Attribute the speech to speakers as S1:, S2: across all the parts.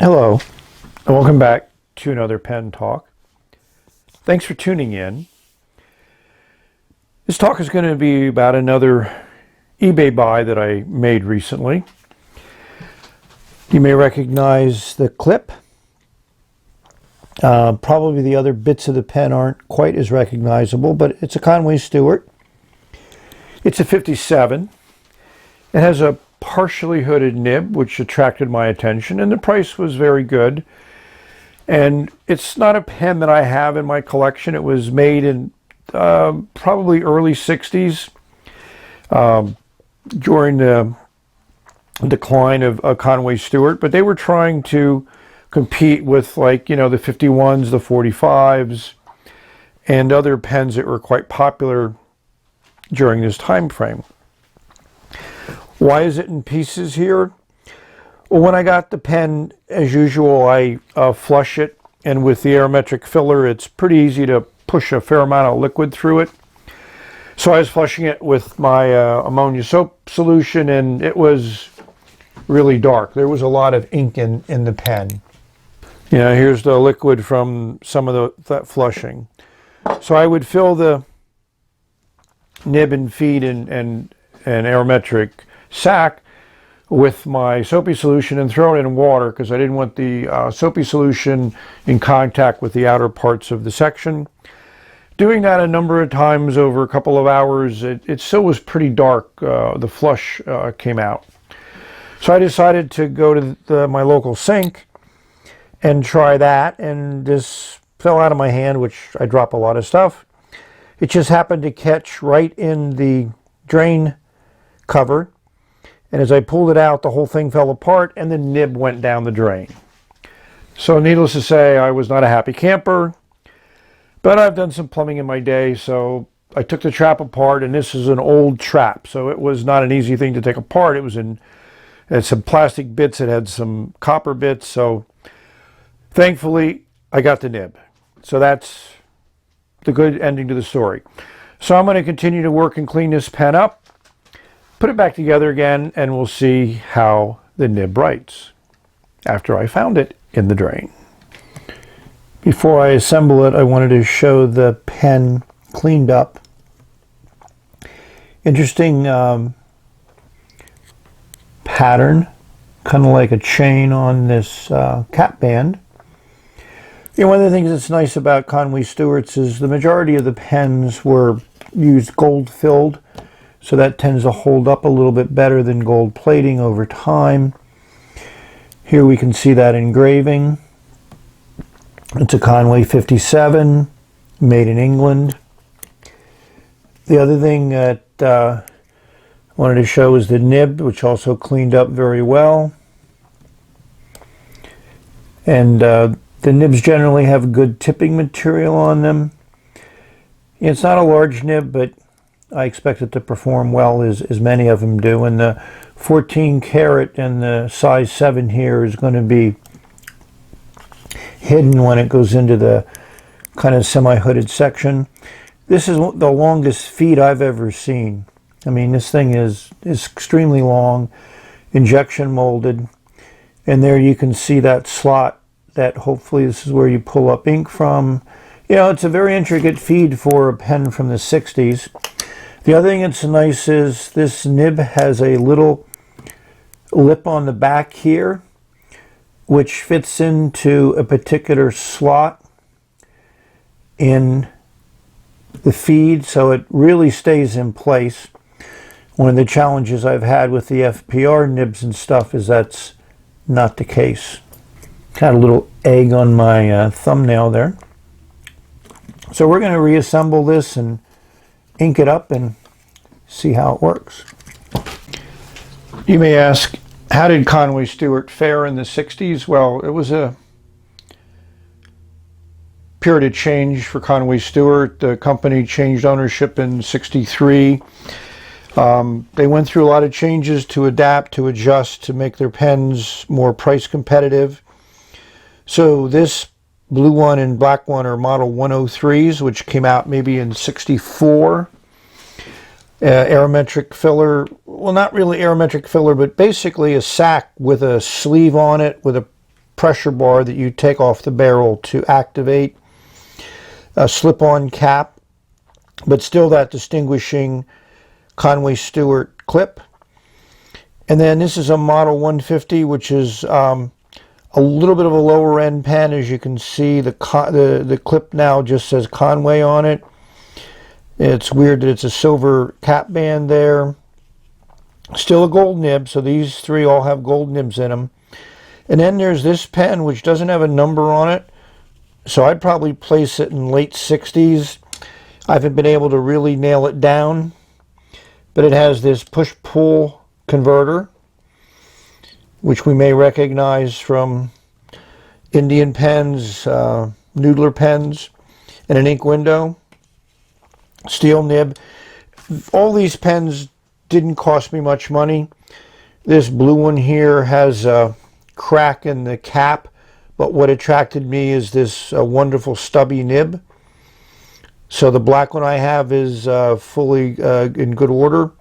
S1: Hello, and welcome back to another pen talk. Thanks for tuning in. This talk is going to be about another eBay buy that I made recently. You may recognize the clip. Probably the other bits of the pen aren't quite as recognizable, but it's a Conway Stewart. It's a 57. It has a partially hooded nib, which attracted my attention, and the price was very good. And it's not a pen that I have in my collection. It was made in probably early 60s during the decline of Conway Stewart, but they were trying to compete with, like, the 51s, the 45s, and other pens that were quite popular during this time frame. Why is it in pieces here? Well, when I got the pen, as usual, I flush it, and with the aerometric filler, it's pretty easy to push a fair amount of liquid through it. So I was flushing it with my ammonia soap solution, and it was really dark. There was a lot of ink in the pen. Here's the liquid from some of that flushing. So I would fill the nib and feed and aerometric sack with my soapy solution and throw it in water because I didn't want the soapy solution in contact with the outer parts of the section. Doing that a number of times over a couple of hours, it still was pretty dark. The flush came out. So I decided to go to my local sink and try that, and this fell out of my hand, which I drop a lot of stuff. It just happened to catch right in the drain cover. And as I pulled it out, the whole thing fell apart and the nib went down the drain. So needless to say, I was not a happy camper, but I've done some plumbing in my day, so I took the trap apart, and this is an old trap, so it was not an easy thing to take apart. It had some plastic bits, it had some copper bits, so thankfully I got the nib. So that's the good ending to the story. So I'm going to continue to work and clean this pen up, put it back together again, and we'll see how the nib writes after I found it in the drain. Before I assemble it, I wanted to show the pen cleaned up. Interesting pattern, kind of like a chain on this cap band. One of the things that's nice about Conway Stewart's is the majority of the pens were used gold filled. So that tends to hold up a little bit better than gold plating over time. Here we can see that engraving. It's a Conway 57, made in England. The other thing that I wanted to show is the nib, which also cleaned up very well. And the nibs generally have good tipping material on them. It's not a large nib, but I expect it to perform well, as many of them do. And the 14 karat and the size 7 here is going to be hidden when it goes into the kind of semi-hooded section. This is the longest feed I've ever seen. I mean, this thing is extremely long, injection molded. And there you can see that slot that hopefully this is where you pull up ink from. It's a very intricate feed for a pen from the 60s. The other thing that's nice is this nib has a little lip on the back here, which fits into a particular slot in the feed, so it really stays in place. One of the challenges I've had with the FPR nibs and stuff is that's not the case. Got a little egg on my thumbnail there. So we're going to reassemble this and ink it up and see how it works. You may ask, how did Conway Stewart fare in the 60s? Well, it was a period of change for Conway Stewart. The company changed ownership in 63. They went through a lot of changes to adapt, to adjust, to make their pens more price competitive. So this blue one and black one are model 103s, which came out maybe in 64. Aerometric filler, well, not really aerometric filler, but basically a sack with a sleeve on it with a pressure bar that you take off the barrel to activate a slip-on cap, but still that distinguishing Conway Stewart clip. And then this is a Model 150, which is a little bit of a lower end pen. As you can see, the clip now just says Conway on it. It's weird that it's a silver cap band there. Still a gold nib, so these three all have gold nibs in them. And then there's this pen, which doesn't have a number on it, so I'd probably place it in late 60s. I haven't been able to really nail it down, but it has this push-pull converter, which we may recognize from Indian pens, noodler pens, and an ink window. Steel nib. All these pens didn't cost me much money. This blue one here has a crack in the cap, but what attracted me is this wonderful stubby nib. So the black one I have is fully in good order.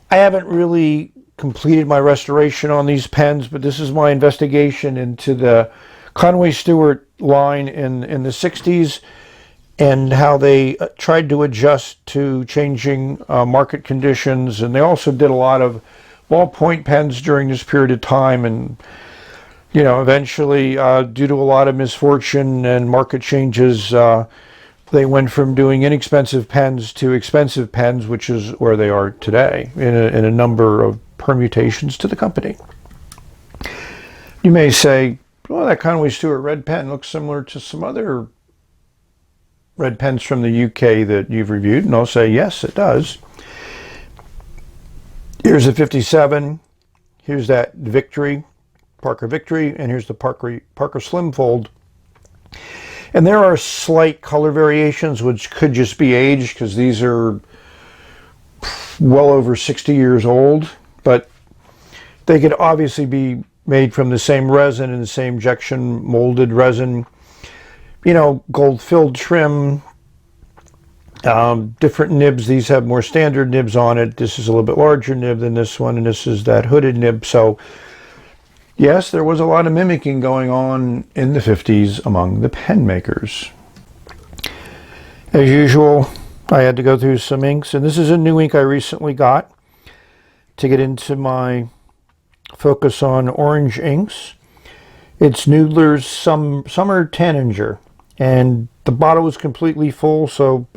S1: I haven't really completed my restoration on these pens, but this is my investigation into the Conway Stewart line in the 60s and how they tried to adjust to changing market conditions. And they also did a lot of ballpoint pens during this period of time. And, you know, eventually, due to a lot of misfortune and market changes, they went from doing inexpensive pens to expensive pens, which is where they are today in a number of permutations to the company. You may say, well, that Conway Stewart red pen looks similar to some other red pens from the UK that you've reviewed, and I'll say, yes, it does. Here's a 57. Here's that Victory, Parker Victory, and here's the Parker Slim Fold. And there are slight color variations, which could just be age, because these are well over 60 years old, but they could obviously be made from the same resin and the same injection molded resin. You know, gold filled trim, different nibs. These have more standard nibs on it. This is a little bit larger nib than this one, and this is that hooded nib. So yes, there was a lot of mimicking going on in the 50s among the pen makers. As usual, I had to go through some inks, and this is a new ink I recently got to get into my focus on orange inks. It's Noodler's Summer Tanninger, and the bottle was completely full, so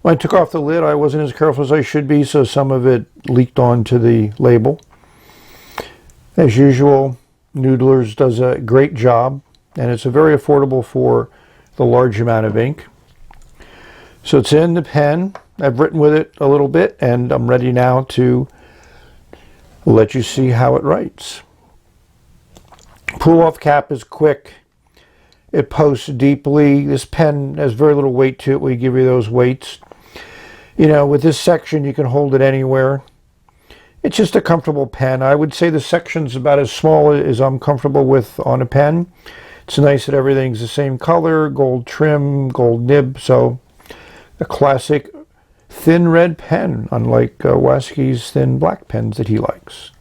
S1: when I took off the lid, I wasn't as careful as I should be, so some of it leaked onto the label. As usual, Noodler's does a great job, and it's very affordable for the large amount of ink. So it's in the pen. I've written with it a little bit, and I'm ready now to let you see how it writes. Pull-off cap is quick. It posts deeply. This pen has very little weight to it. We give you those weights. You know, with this section, you can hold it anywhere. It's just a comfortable pen. I would say the section's about as small as I'm comfortable with on a pen. It's nice that everything's the same color, gold trim, gold nib, so a classic thin red pen, unlike Waskey's thin black pens that he likes.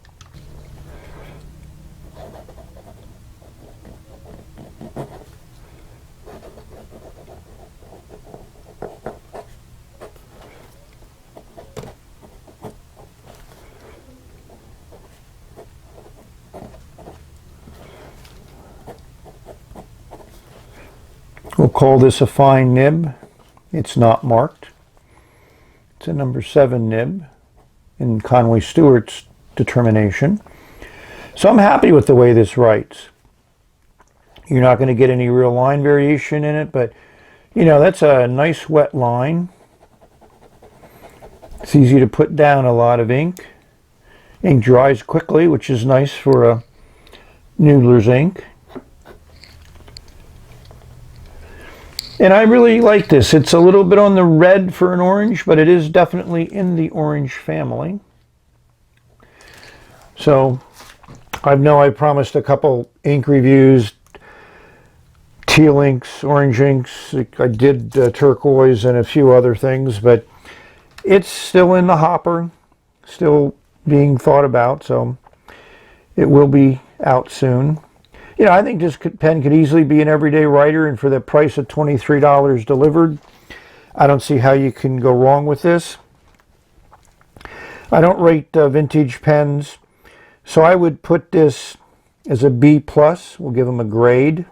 S1: We'll call this a fine nib. It's not marked. It's a number 7 nib in Conway Stewart's determination. So I'm happy with the way this writes. You're not going to get any real line variation in it, but you know, that's a nice wet line. It's easy to put down a lot of ink. Ink dries quickly, which is nice for a Noodler's ink. And I really like this. It's a little bit on the red for an orange, but it is definitely in the orange family. So I know I promised a couple ink reviews, teal inks, orange inks. I did turquoise and a few other things, but it's still in the hopper, still being thought about, so it will be out soon. You know, I think this pen could easily be an everyday writer, and for the price of $23 delivered, I don't see how you can go wrong with this. I don't rate vintage pens, so I would put this as a B+. We'll give them a grade.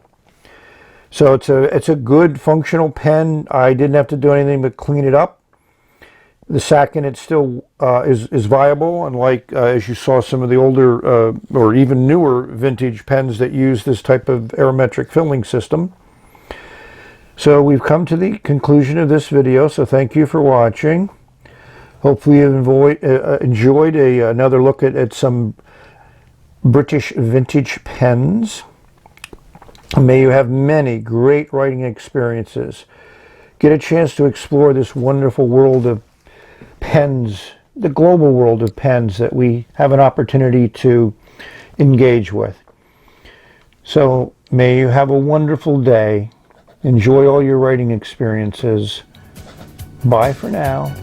S1: So it's a good functional pen. I didn't have to do anything but clean it up. The sack in it still is viable, unlike as you saw some of the older or even newer vintage pens that use this type of aerometric filling system. So we've come to the conclusion of this video, so thank you for watching. Hopefully you've enjoyed another look at some British vintage pens. May you have many great writing experiences. Get a chance to explore this wonderful world of pens, the global world of pens that we have an opportunity to engage with. So may you have a wonderful day. Enjoy all your writing experiences. Bye for now.